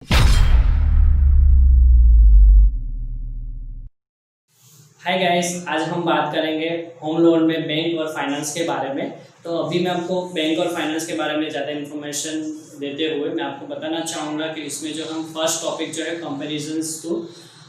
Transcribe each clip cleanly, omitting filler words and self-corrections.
Hi guys, आज हम बात करेंगे होम लोन में बैंक और फाइनेंस के बारे में। तो अभी मैं आपको बैंक और फाइनेंस के बारे में ज़्यादा इन्फॉर्मेशन देते हुए मैं आपको बताना चाहूँगा कि इसमें जो हम फर्स्ट टॉपिक जो है comparisons to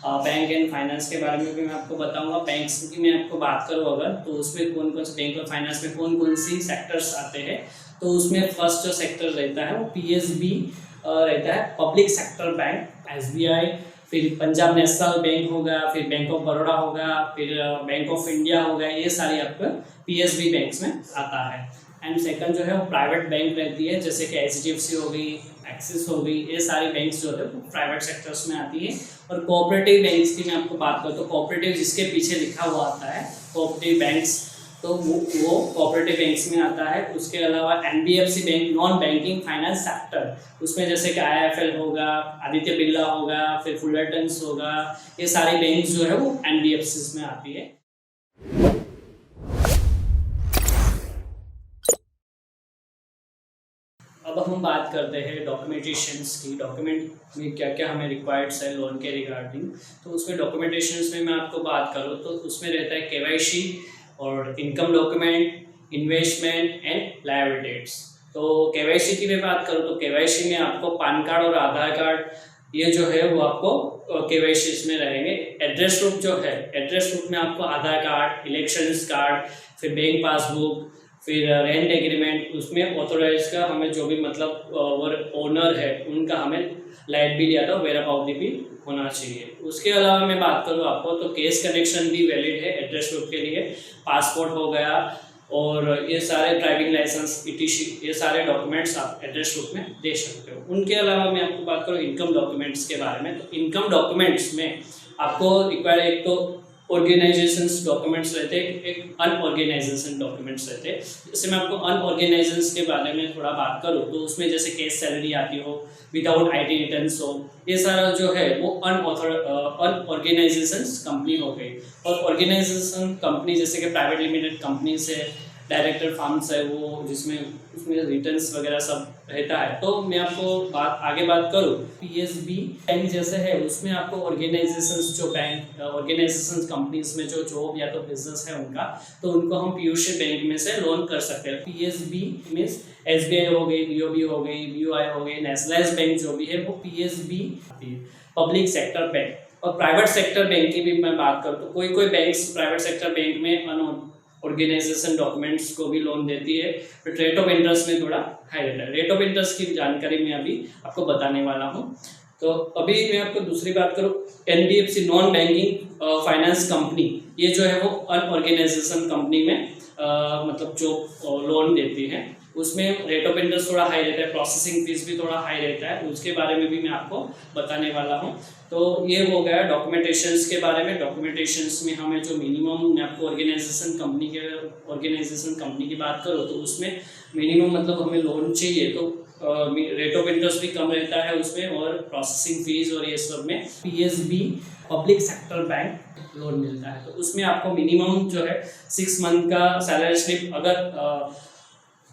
bank and finance के बारे में भी मैं आपको बताऊँगा। बैंक्स की मैं आपको बात करूँ अगर, तो उसमें कौन कौन से बैंक और फाइनेंस में कौन कौन सी सेक्टर्स आते हैं। तो उसमें फर्स्ट जो सेक्टर रहता है वो PSB रहता है, पब्लिक सेक्टर बैंक। SBI, फिर पंजाब नेशनल बैंक होगा, फिर बैंक ऑफ बड़ौदा होगा, फिर बैंक ऑफ इंडिया होगा। ये सारी आपका PSB बैंक्स में आता है। एंड सेकंड जो है वो प्राइवेट बैंक रहती है, जैसे कि HDFC हो गई, एक्सिस हो गई। ये सारी बैंक्स जो है वो प्राइवेट सेक्टर्स में आती है। और कोऑपरेटिव बैंक्स की मैं आपको बात करूँ तो कोऑपरेटिव जिसके पीछे लिखा हुआ आता है कोऑपरेटिव बैंक्स, तो वो कोऑपरेटिव बैंक्स में आता है। उसके अलावा NBFC bank, non banking finance sector, उसमें जैसे कि IIFL होगा, आदित्य बिरला होगा, फिर फुलरटन्स होगा। ये सारी बैंक्स जो है वो NBFCs में आती है। अब हम बात करते हैं डॉक्यूमेंटेशंस की। डॉक्यूमेंट में क्या क्या हमें रिक्वायर्ड्स है लोन के रिगार्डिंग। तो उसमें डॉक्यूमेंटेशंस में मैं आपको बात करूँ तो उसमें रहता है KYC और income document, investment and liabilities. तो KYC की मैं बात करूँ तो KYC में आपको पैन कार्ड और आधार कार्ड, ये जो है वो आपको KYC में रहेंगे। एड्रेस प्रूफ जो है, एड्रेस प्रूफ में आपको आधार कार्ड, इलेक्शंस कार्ड, फिर बैंक पासबुक, फिर रेंट एग्रीमेंट, उसमें ऑथोराइज का हमें जो भी मतलब ओनर है उनका हमें लाइट बिल या तो वेरा पावती भी होना चाहिए। उसके अलावा मैं बात करूँ आपको तो केस कनेक्शन भी वैलिड है एड्रेस प्रूफ के लिए। पासपोर्ट हो गया और ये सारे ड्राइविंग लाइसेंस, ETC, ये सारे डॉक्यूमेंट्स आप एड्रेस प्रूफ में दे सकते हो। उनके अलावा मैं आपको बात करूँ इनकम डॉक्यूमेंट्स के बारे में, तो इनकम डॉक्यूमेंट्स में आपको रिक्वायर एक तो ऑर्गेनाइजेशंस डॉक्यूमेंट्स रहते हैं, एक अनऑर्गेनाइजेशन डॉक्यूमेंट्स रहते हैं। जैसे मैं आपको अनऑर्गेनाइजेशंस के बारे में थोड़ा बात करूँ तो उसमें जैसे केस सैलरी आती हो, विदाउट IT रिटर्न्स हो, ये सारा जो है वो अनऑर्गेनाइजेशंस कंपनी हो गई। और ऑर्गेनाइजेशन कंपनी जैसे कि प्राइवेट लिमिटेड कंपनी से डायरेक्टर फर्म्स है वो, जिसमें उसमें रिटर्न्स वगैरह सब रहता है। तो मैं आपको आगे बात करूँ PSB बैंक जैसे है, उसमें आपको ऑर्गेनाइजेशंस जो बैंक ऑर्गेनाइजेशंस कंपनीज में जो जॉब या तो बिजनेस है उनका, तो उनको हम PSU बैंक में से लोन कर सकते हैं। PSB मीन्स SBI हो गई, BOB हो गई, BOI हो गई, नेशनलाइज बैंक जो भी है वो PSB पब्लिक सेक्टर बैंक। और प्राइवेट सेक्टर बैंक की भी मैं बात करूँ तो कोई बैंक्स प्राइवेट सेक्टर बैंक में ऑर्गेनाइजेशन डॉक्यूमेंट्स को भी लोन देती है। बट रेट ऑफ इंटरेस्ट में थोड़ा हाई रहता है। रेट ऑफ इंटरेस्ट की जानकारी मैं अभी आपको बताने वाला हूँ। तो अभी मैं आपको दूसरी बात करूँ, NBFC, non banking finance company, ये जो है वो अनऑर्गेनाइजेशन कंपनी में मतलब जो लोन देती है, उसमें रेट ऑफ इंटरेस्ट थोड़ा हाई रहता है, प्रोसेसिंग फीस भी थोड़ा हाई रहता है। उसके बारे में भी मैं आपको बताने वाला हूँ। तो ये हो गया डॉक्यूमेंटेशंस के बारे में। डॉक्यूमेंटेशंस में हमें जो मिनिमम, मैं आपको ऑर्गेनाइजेशन कंपनी की बात करूँ तो उसमें मिनिमम मतलब हमें लोन चाहिए तो रेट ऑफ इंटरेस्ट भी कम रहता है उसमें, और प्रोसेसिंग फीस और ये सब में PSB public sector bank loan मिलता है। तो उसमें आपको मिनिमम जो है 6 मंथ का सैलरी स्लिप, अगर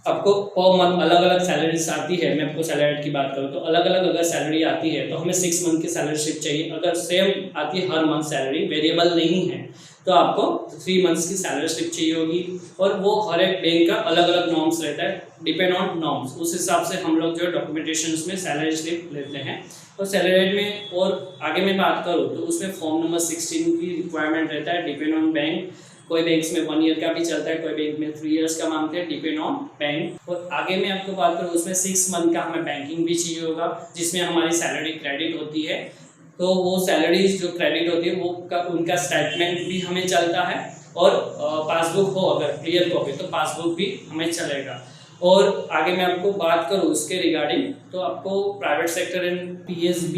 आपको पर मंथ अलग अलग सैलरीज आती है, मैं आपको सैलरी की बात करूँ तो अलग अलग अगर सैलरी आती है तो हमें 6 मंथ की सैलरी स्लिप चाहिए। अगर सेम आती है हर मंथ सैलरी, वेरिएबल नहीं है, तो आपको 3 मंथ्स की सैलरी स्लिप चाहिए होगी। और वो हर एक बैंक का अलग अलग नॉर्म्स रहता है, डिपेंड ऑन नॉर्म्स। उस हिसाब से हम लोग जो है डॉक्यूमेंटेशंस में सैलरी स्लिप लेते हैं। और सैलरी में और आगे मैं बात करूँ तो उसमें फॉर्म नंबर 16 की रिक्वायरमेंट रहता है, डिपेंड ऑन बैंक। कोई बैंक्स में 1 ईयर का भी चलता है, कोई बैंक में 3 इयर्स का मांगते हैं, डिपेंड ऑन बैंक। और आगे मैं आपको बात करूँ उसमें 6 मंथ का हमें बैंकिंग भी चाहिए होगा, जिसमें हमारी सैलरी क्रेडिट होती है। तो वो सैलरीज जो क्रेडिट होती है वो उनका स्टेटमेंट भी हमें चलता है। और पासबुक हो अगर क्लियर कॉपी तो पासबुक भी हमें चलेगा। और आगे मैं आपको बात करूँ उसके रिगार्डिंग तो आपको प्राइवेट सेक्टर एंड PSB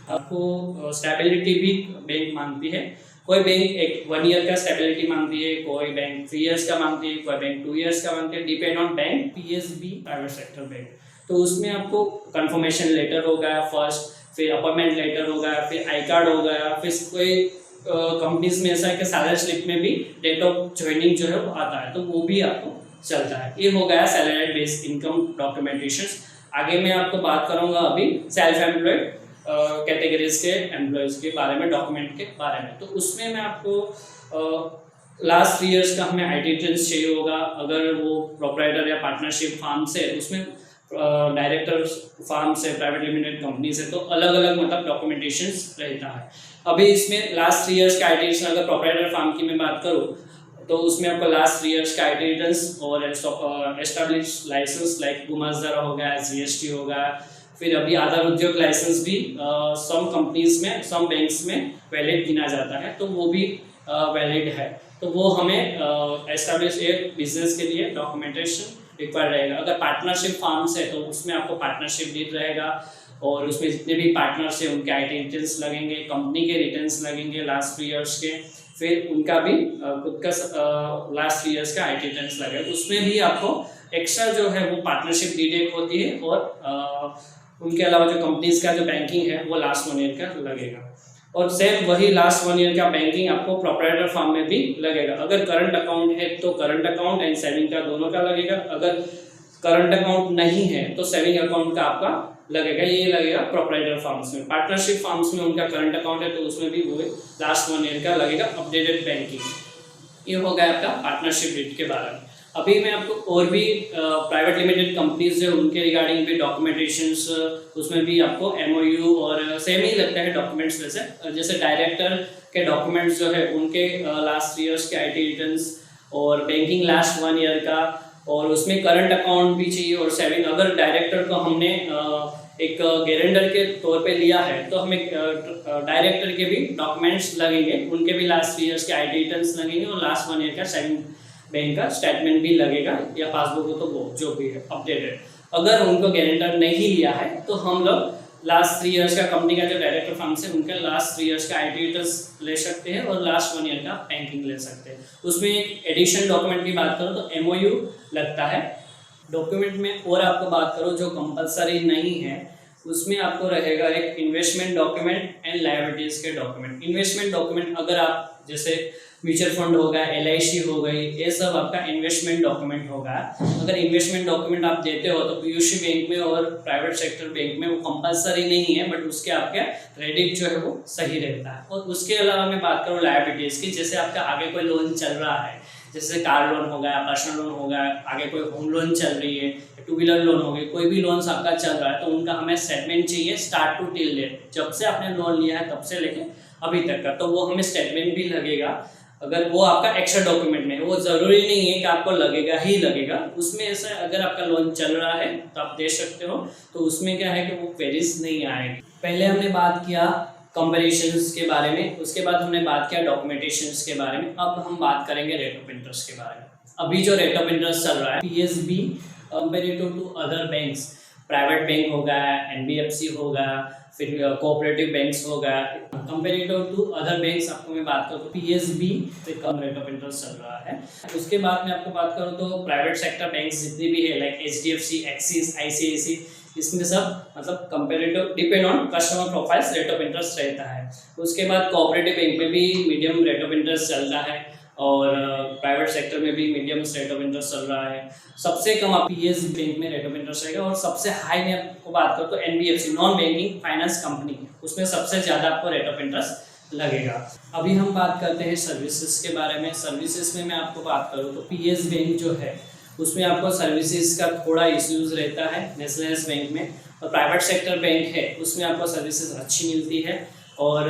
आपको स्टेबिलिटी भी बैंक मांगती है। कोई बैंक 1 ईयर का स्टेबिलिटी मांगती है, कोई बैंक 3 इयर्स का मांगती है, कोई बैंक 2 इयर्स का मांगती है, depend on bank. PSB private sector bank, तो उसमें आपको कंफर्मेशन लेटर हो गया फर्स्ट, फिर अपॉइंटमेंट लेटर हो गया, फिर आई कार्ड हो गया, फिर कोई कंपनीज में ऐसा है कि सैलरी स्लिप में भी डेट ऑफ ज्वाइनिंग जो है वो आता है, तो वो भी आपको चलता है। ये हो गया सैलरी बेस्ड इनकम डॉक्यूमेंटेशन। आगे मैं आपको बात करूंगा अभी सेल्फ एम्प्लॉयड कैटेगरीज के एम्प्लॉयज़ के बारे में, डॉक्यूमेंट के बारे में। तो उसमें मैं आपको लास्ट 3 इयर्स का हमें आईटी रिटर्न्स चाहिए होगा। अगर वो प्रोप्राइटर या पार्टनरशिप फार्म से, उसमें डायरेक्टर फार्म से, प्राइवेट लिमिटेड कंपनी से, तो अलग अलग मतलब डॉक्यूमेंटेशंस रहता है। अभी इसमें लास्ट 3 इयर्स का आईटी रिटर्न, अगर प्रोप्राइटर फार्म की मैं बात करूँ तो उसमें आपको लास्ट 3 इयर्स का आईटी रिटर्न्स और एस्टैब्लिश लाइसेंस लाइक गुमास्तारा हो गया, जीएसटी हो गया, फिर अभी आधार उद्योग लाइसेंस भी सम कंपनीज में, सम बैंक्स में वैलिड गिना जाता है, तो वो भी वैलिड है। तो वो हमें एस्टैब्लिश एक बिजनेस के लिए डॉक्यूमेंटेशन रिक्वायर्ड रहेगा। अगर पार्टनरशिप फार्म्स है तो उसमें आपको पार्टनरशिप डीड रहेगा और उसमें जितने भी पार्टनर्स हैं उनके आईटी रिटर्न्स लगेंगे, कंपनी के रिटर्न्स लगेंगे लास्ट 3 इयर्स के, फिर उनका भी खुद का लास्ट 3 इयर्स का आईटी रिटर्न्स लगेगा। उसमें भी आपको एक्स्ट्रा जो है वो पार्टनरशिप डीड एक होती है और उनके अलावा जो कंपनीज का जो बैंकिंग है वो लास्ट 1 ईयर का लगेगा। और सेम वही लास्ट 1 ईयर का बैंकिंग आपको प्रोप्राइटर फॉर्म में भी लगेगा। अगर करंट अकाउंट है तो करंट अकाउंट एंड सेविंग का दोनों का लगेगा। अगर करंट अकाउंट नहीं है तो सेविंग अकाउंट का आपका लगेगा, ये लगेगा प्रोप्राइटर फॉर्म्स में। पार्टनरशिप फॉर्म्स में उनका करंट अकाउंट है तो उसमें भी वो लास्ट 1 ईयर का लगेगा अपडेटेड बैंकिंग। ये हो गया आपका पार्टनरशिप डीड के बारे में। अभी मैं आपको और भी प्राइवेट लिमिटेड कंपनीज है उनके रिगार्डिंग भी डॉक्यूमेंटेशंस, उसमें भी आपको एमओयू और सेम ही लगता है डॉक्यूमेंट्स वैसे। जैसे डायरेक्टर के डॉक्यूमेंट्स जो है उनके लास्ट 3 इयर्स के आईटी रिटर्न्स और बैंकिंग लास्ट 1 ईयर का, और उसमें करंट अकाउंट भी चाहिए और सेविंग। अगर डायरेक्टर को हमने एक गारंटर के तौर पे लिया है तो हमें डायरेक्टर के भी डॉक्यूमेंट्स लगेंगे, उनके भी लास्ट 3 इयर्स के आईटी रिटर्न्स लगेंगे और लास्ट 1 ईयर का सेविंग बैंक का स्टेटमेंट भी लगेगा या पासबुक हो तो वो जो भी है अपडेटेड। अगर उनको गारंटर नहीं लिया है तो हम लोग लास्ट 3 इयर्स का कंपनी का जो डायरेक्टर फर्म से उनका लास्ट 3 इयर्स का आईटी रिटर्न्स ले सकते हैं और लास्ट 1 ईयर का बैंकिंग ले सकते हैं। उसमें एक एडिशन डॉक्यूमेंट की बात करो तो एमओयू लगता है डॉक्यूमेंट में। और आपको बात करो जो कंपलसरी नहीं है उसमें आपको रहेगा एक इन्वेस्टमेंट डॉक्यूमेंट एंड लायबिलिटीज के डॉक्यूमेंट। इन्वेस्टमेंट डॉक्यूमेंट अगर आप जैसे म्यूचुअल फंड होगा, एलआईसी हो गई, ये सब आपका इन्वेस्टमेंट डॉक्यूमेंट होगा। अगर इन्वेस्टमेंट डॉक्यूमेंट आप देते हो तो पीयूसी बैंक में और प्राइवेट सेक्टर बैंक में वो कंपलसरी नहीं है, बट उसके आपके क्रेडिट जो है वो सही रहता है। और उसके अलावा मैं बात करूँ लायबिलिटीज की, जैसे आपका आगे कोई लोन चल रहा है, जैसे कार लोन हो गया, पर्सनल लोन हो गया, आगे कोई होम लोन चल रही है, 2 व्हीलर लोन हो गई, कोई भी लोन आपका चल रहा है तो उनका हमें स्टेटमेंट चाहिए स्टार्ट टू टिल डेट, जब से आपने लोन लिया है तब से लेके अभी तक का। तो वो हमें स्टेटमेंट भी लगेगा। अगर वो आपका एक्स्ट्रा डॉक्यूमेंट में है, वो ज़रूरी नहीं है कि आपको लगेगा ही लगेगा। उसमें ऐसा अगर आपका लोन चल रहा है तो आप दे सकते हो, तो उसमें क्या है कि वो क्वेरीज नहीं आएगी। पहले हमने बात किया कंपैरिजंस के बारे में, उसके बाद हमने बात किया डॉक्यूमेंटेशंस के बारे में। अब हम बात करेंगे रेट ऑफ इंटरेस्ट के बारे में। अभी जो रेट ऑफ इंटरेस्ट चल रहा है PSB comparative to other banks, private bank हो गया, एनबीएफसी हो गया, फिर कोऑपरेटिव बैंक्स हो गया, कंपेरेटिव टू अदर बैंक्स आपको मैं बात करूँ तो पीएसबी से कम रेट ऑफ इंटरेस्ट चल रहा है। उसके बाद मैं आपको बात करूँ तो प्राइवेट सेक्टर बैंक्स जितनी भी है लाइक एचडीएफसी, एक्सिस, आईसीआईसी, इसमें सब मतलब comparative depend on customer profiles rate of interest रहता है। उसके बाद कोऑपरेटिव बैंक में भी मीडियम रेट ऑफ इंटरेस्ट चल रहा है और प्राइवेट सेक्टर में भी मीडियम रेट ऑफ इंटरेस्ट चल रहा है। सबसे कम आप पीएस बैंक में रेट ऑफ इंटरेस्ट रहेगा और सबसे हाई में आपको बात करो तो NBFC, non banking finance company, उसमें सबसे ज़्यादा आपको रेट ऑफ इंटरेस्ट लगेगा। अभी हम बात करते हैं सर्विसेज के बारे में। सर्विसेज में मैं आपको बात करूँ तो पीएस बैंक जो है उसमें आपको सर्विसेज का थोड़ा इश्यूज रहता है नेशनलाइज्ड बैंक में, और प्राइवेट सेक्टर बैंक है उसमें आपको सर्विसेज अच्छी मिलती है। और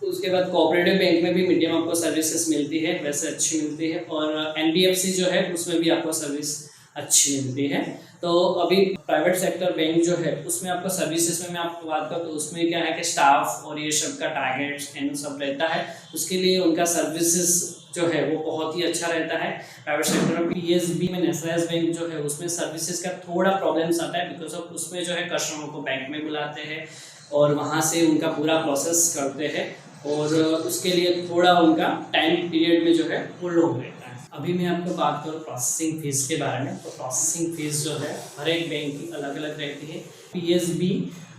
उसके बाद कोऑपरेटिव बैंक में भी मीडियम आपको सर्विसेज मिलती है, वैसे अच्छी मिलती है। और एनबीएफसी जो है उसमें भी आपको सर्विस अच्छी मिलती है। तो अभी प्राइवेट सेक्टर बैंक जो है उसमें आपको सर्विसेज में मैं आपको बात करूँ तो उसमें क्या है कि स्टाफ और ये सब का टारगेट्स एंड सब रहता है, उसके लिए उनका सर्विसेज जो है वो बहुत ही अच्छा रहता है। प्राइवेट सेक्टर में पीएसबी में नेशनलाइज्ड बैंक जो है उसमें सर्विसेज का थोड़ा प्रॉब्लम्स आता है, बिकॉज ऑफ उसमें जो है कस्टमर को बैंक में बुलाते हैं और वहाँ से उनका पूरा प्रोसेस करते हैं और उसके लिए थोड़ा उनका टाइम पीरियड में जो है वो लोग रहता है। अभी मैं आपको बात करूँ प्रोसेसिंग फीस के बारे में, तो प्रोसेसिंग फीस जो है हर एक बैंक की अलग अलग रहती है। पीएसबी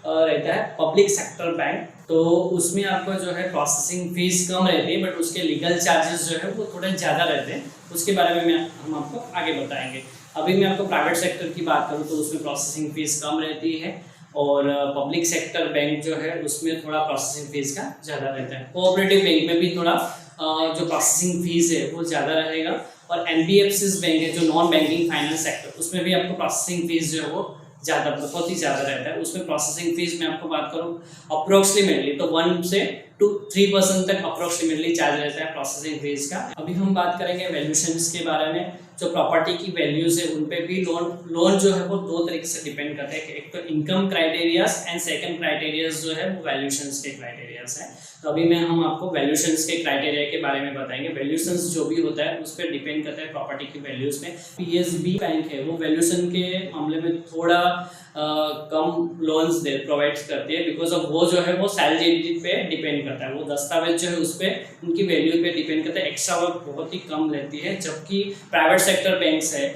रहता है पब्लिक सेक्टर बैंक, तो उसमें आपको जो है प्रोसेसिंग फीस कम रहती है, बट उसके लीगल चार्जेस जो है वो थोड़े ज़्यादा रहते हैं, उसके बारे में हम आपको आगे बताएंगे। अभी मैं आपको प्राइवेट सेक्टर की बात करूँ तो उसमें प्रोसेसिंग फीस कम रहती है और पब्लिक सेक्टर बैंक जो है उसमें थोड़ा प्रोसेसिंग फीस का ज़्यादा रहता है। कोऑपरेटिव बैंक में भी थोड़ा जो प्रोसेसिंग फीस है वो ज़्यादा रहेगा। और एनबीएफसीज बैंक है जो नॉन बैंकिंग फाइनेंस सेक्टर, उसमें भी आपको प्रोसेसिंग फीस जो है वो ज़्यादा, बहुत ही ज़्यादा रहता है। उसमें प्रोसेसिंग फीस में आपको बात करूँ अप्रोक्सीमेटली तो 1 से 3% तक अप्रोक्सीमेटली चार्ज रहता है प्रोसेसिंग फीस का। अभी हम बात करेंगे वैल्यूएशंस के बारे में। जो प्रॉपर्टी की वैल्यूज है उन पे भी लोन जो है वो 2 तरीके से डिपेंड करता है। एक तो income criterias and second criterias जो है वो वैल्यूएशंस के क्राइटेरियाज है। तो अभी मैं हम आपको वैल्यूएशंस के क्राइटेरिया के बारे में बताएंगे। वैल्यूएशंस जो भी होता है उस पर डिपेंड करता है प्रॉपर्टी की वैल्यूज में। पीएसबी बैंक है वो वैल्यूएशन के मामले में थोड़ा कम लोन्स प्रोवाइड करती है, बिकॉज ऑफ वो जो है वो सैलरी पे डिपेंड करता है। वो दस्तावेज जो है उस पर उनकी वैल्यू पे डिपेंड करता है। एक्स्ट्रा वर्क बहुत ही कम लेती है। जबकि प्राइवेट सेक्टर बैंक्स है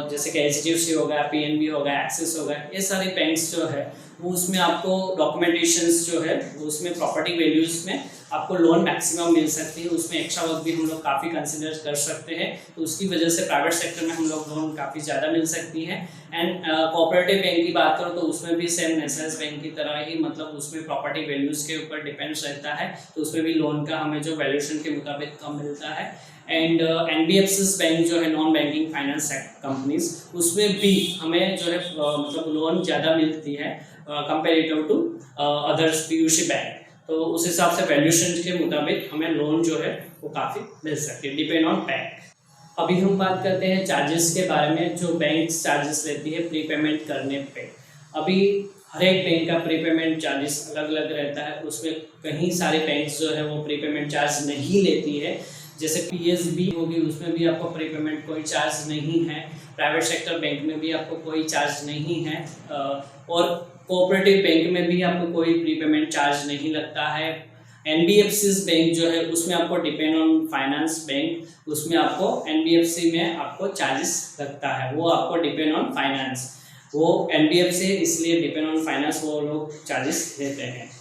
जैसे कि एचडीएफसी हो गया, पीएनबी हो गया, एक्सिस हो गया, ये सारे बैंक्स जो है वो उसमें आपको डॉक्यूमेंटेशंस जो है वो उसमें प्रॉपर्टी वैल्यूज में आपको लोन मैक्सिमम मिल सकती है। उसमें एक्स्ट्रा वर्क भी हम लोग काफ़ी कंसिडर कर सकते हैं, तो उसकी वजह से प्राइवेट सेक्टर में हम लोग लोन काफ़ी ज़्यादा मिल सकती है। एंड कोऑपरेटिव बैंक की बात करो तो उसमें भी सेम नेशनल बैंक की तरह ही, मतलब उसमें प्रॉपर्टी वैल्यूज़ के ऊपर डिपेंड्स रहता है, तो उसमें भी लोन का हमें जो वैल्यूएशन के मुताबिक कम मिलता है। एंड एनबीएफसीज बैंक जो है नॉन बैंकिंग फाइनेंस कंपनीज, उसमें भी हमें जो है मतलब लोन ज़्यादा मिलती है comparative to others PUC bank. तो उस हिसाब से वैल्यूएशन के मुताबिक हमें लोन जो है वो काफ़ी मिल सकती है, डिपेंड ऑन बैंक। अभी हम बात करते हैं चार्जेस के बारे में। जो बैंक चार्जेस लेती है प्रीपेमेंट करने पे, अभी हर एक बैंक का प्रीपेमेंट चार्जेस अलग अलग रहता है। उसमें कहीं सारे बैंक्स जो है वो प्रीपेमेंट चार्ज नहीं लेती है। जैसे पीएसबी होगी उसमें भी आपको प्रीपेमेंट कोई चार्ज नहीं है। प्राइवेट सेक्टर बैंक में भी आपको कोई चार्ज नहीं है और कोऑपरेटिव बैंक में भी आपको कोई प्रीपेमेंट चार्ज नहीं लगता है। एनबीएफसीज बैंक जो है उसमें आपको डिपेंड ऑन फाइनेंस बैंक, उसमें आपको एनबीएफसी में आपको चार्जेस लगता है, वो आपको डिपेंड ऑन फाइनेंस। वो एनबीएफसी इसलिए डिपेंड ऑन फाइनेंस वो लोग चार्जेस लेते हैं।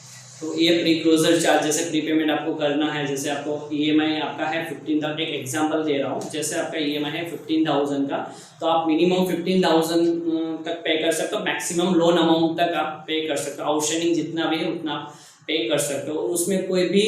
तो ये प्री क्लोजर चार्ज, जैसे प्रीपेमेंट आपको करना है, जैसे आपको ईएमआई आपका है 15,000, एक एग्जांपल दे रहा हूँ, जैसे आपका ईएमआई है 15,000 का, तो आप मिनिमम 15,000 तक पे कर सकते हो, मैक्सिमम लोन अमाउंट तक आप पे कर सकते हो। आउटस्टैंडिंग जितना भी है उतना पे कर सकते हो। उसमें कोई भी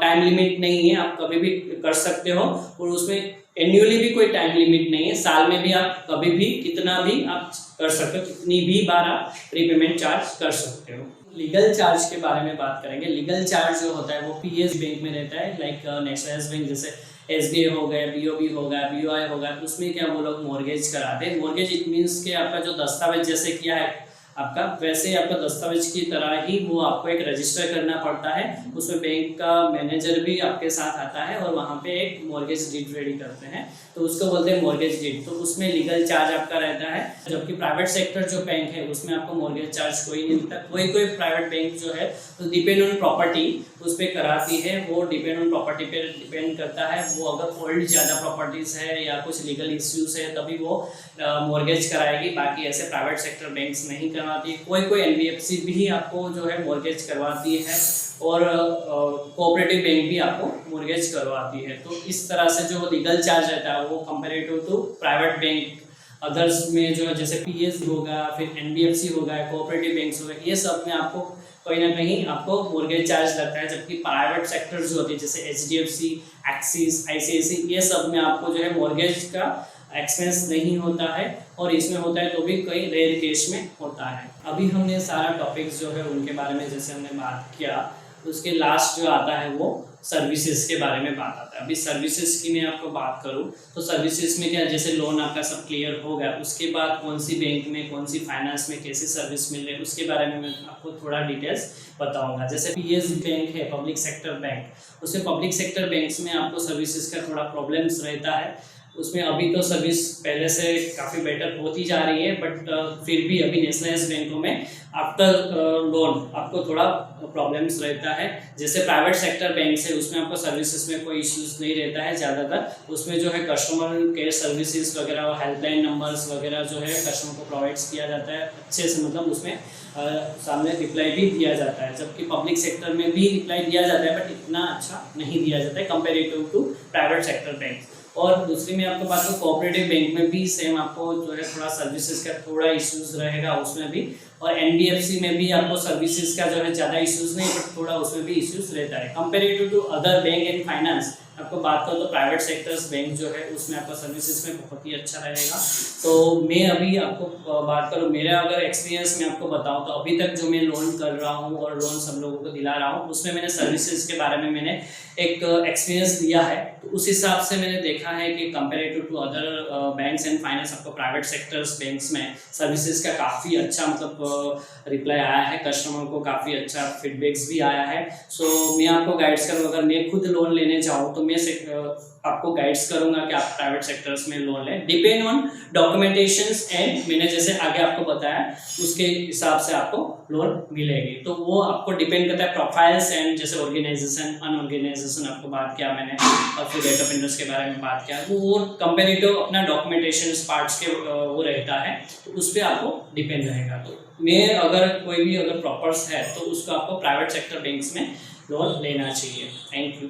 टाइम लिमिट नहीं है, आप कभी भी कर सकते हो। और उसमें एन्युअली भी कोई टाइम लिमिट नहीं है, साल में भी आप कभी भी कितना भी आप कर सकते हो, कितनी भी बार आप प्रीपेमेंट चार्ज कर सकते हो। लीगल चार्ज के बारे में बात करेंगे। लीगल चार्ज जो होता है वो पीएस बैंक में रहता है, लाइक नेशनलाइज्ड बैंक जैसे एसबीआई हो गया, बीओबी हो गया, बीओआई हो गया, उसमें क्या वो लोग मॉर्गेज कराते हैं। मॉर्गेज इट मीन्स कि आपका जो दस्तावेज जैसे किया है आपका, वैसे ही आपका दस्तावेज की तरह ही वो आपको एक रजिस्टर करना पड़ता है। उसमें बैंक का मैनेजर भी आपके साथ आता है और वहाँ पे एक मॉर्गेज डीड रेडी करते हैं, तो उसको बोलते हैं मॉर्गेज डीड। तो उसमें लीगल चार्ज आपका रहता है। जबकि प्राइवेट सेक्टर जो बैंक है उसमें आपको मॉर्गेज चार्ज कोई नहीं मिलता। कोई प्राइवेट बैंक जो है तो डिपेंड ऑन प्रॉपर्टी उस पर कराती है, वो डिपेंड ऑन प्रॉपर्टी पे डिपेंड करता है। वो अगर ओल्ड ज़्यादा प्रॉपर्टीज़ है या कुछ लीगल इश्यूज है तभी वो मॉर्गेज कराएगी, बाकी ऐसे प्राइवेट सेक्टर बैंक्स नहीं करवाती। कोई एनबीएफसी भी आपको जो है मॉर्गेज करवाती है और कोऑपरेटिव बैंक भी आपको मॉर्गेज करवाती है। तो इस तरह से जो लीगल चार्ज रहता है वो comparative to private bank others में जो है जैसे पीएस होगा, फिर एनबीएफसी होगा, कोऑपरेटिव बैंक्स होगा, ये सब में आपको कहीं ना कहीं आपको मॉर्गेज चार्ज लगता है। जबकि प्राइवेट सेक्टर जो होती है जैसे एचडीएफसी, एक्सिस, आईसीआईसी, ये सब में आपको जो है मॉर्गेज का एक्सपेंस नहीं होता है, और इसमें होता है तो भी कई रेयर केस में होता है। अभी हमने सारा टॉपिक्स जो है उनके बारे में जैसे हमने बात किया, उसके लास्ट जो आता है वो सर्विसेज के बारे में बात आता है। अभी सर्विसेज की मैं आपको बात करूं तो सर्विसेज में क्या, जैसे लोन आपका सब क्लियर हो गया, उसके बाद कौन सी बैंक में, कौन सी फाइनेंस में कैसी सर्विस मिल रही है उसके बारे में मैं आपको थोड़ा डिटेल्स बताऊंगा। जैसे पीएस बैंक है, पब्लिक सेक्टर बैंक, उसमें पब्लिक सेक्टर बैंक्स में आपको सर्विसेज का थोड़ा प्रॉब्लम्स रहता है। उसमें अभी तो सर्विस पहले से काफ़ी बेटर होती जा रही है, बट फिर भी अभी नेशनलाइज्ड बैंकों में आफ्टर लोन आपको थोड़ा प्रॉब्लम्स रहता है। जैसे प्राइवेट सेक्टर बैंक है उसमें आपको सर्विसेज में कोई इश्यूज नहीं रहता है ज़्यादातर। उसमें जो है कस्टमर केयर सर्विसेज वगैरह, हेल्पलाइन नंबर्स वगैरह जो है कस्टमर को प्रोवाइड किया जाता है अच्छे से, मतलब उसमें सामने रिप्लाई भी दिया जाता है। जबकि पब्लिक सेक्टर में भी रिप्लाई दिया जाता है बट इतना अच्छा नहीं दिया जाता है comparative to private sector bank. और दूसरी में आपको बात करूँ कोऑपरेटिव बैंक में भी सेम आपको जो है थोड़ा सर्विसेज का थोड़ा इश्यूज रहेगा, उसमें भी और एनबीएफसी में भी आपको सर्विसेज का जो है ज़्यादा इश्यूज़ नहीं, बट थोड़ा उसमें भी इश्यूज़ रहता है comparative to other bank and finance. आपको बात करो तो प्राइवेट सेक्टर्स बैंक जो है उसमें आपका सर्विसेज में बहुत ही अच्छा रहेगा। तो मैं अभी आपको बात करूँ, मेरा अगर एक्सपीरियंस मैं आपको बताऊँ तो अभी तक जो मैं लोन कर रहा हूँ और लोन सब लोगों को दिला रहा हूँ, उसमें मैंने सर्विसेज के बारे में मैंने एक एक्सपीरियंस लिया है। तो उस हिसाब से मैंने देखा है कि comparative to other banks and finance आपको प्राइवेट सेक्टर्स बैंक्स में सर्विसेज का काफ़ी अच्छा मतलब रिप्लाई आया है, कस्टमर को काफ़ी अच्छा फीडबैक्स भी आया है। सो मैं आपको गाइड्स करूँ, अगर मैं खुद लोन लेने जाऊँ तो मैं आपको गाइड्स करूंगा कि आप प्राइवेट सेक्टर्स में लोन लें, डिपेंड ऑन डॉक्यूमेंटेशंस एंड मैंने जैसे आगे आपको बताया उसके हिसाब से आपको लोन मिलेगी। तो वो आपको डिपेंड करता है प्रोफाइल्स एंड जैसे ऑर्गेनाइजेशन अनऑर्गेनाइजेशन आपको बात किया मैंने, और फिर रेट ऑफ इंटरेस्ट के बारे में बात किया, वो कंपेरेटिव अपना डॉक्यूमेंटेशन पार्ट्स के वो रहता है, तो उस पर आपको डिपेंड रहेगा। तो मैं अगर कोई भी अगर प्रॉपर्स है तो उसको आपको प्राइवेट सेक्टर बैंक्स में लोन लेना चाहिए। Thank you.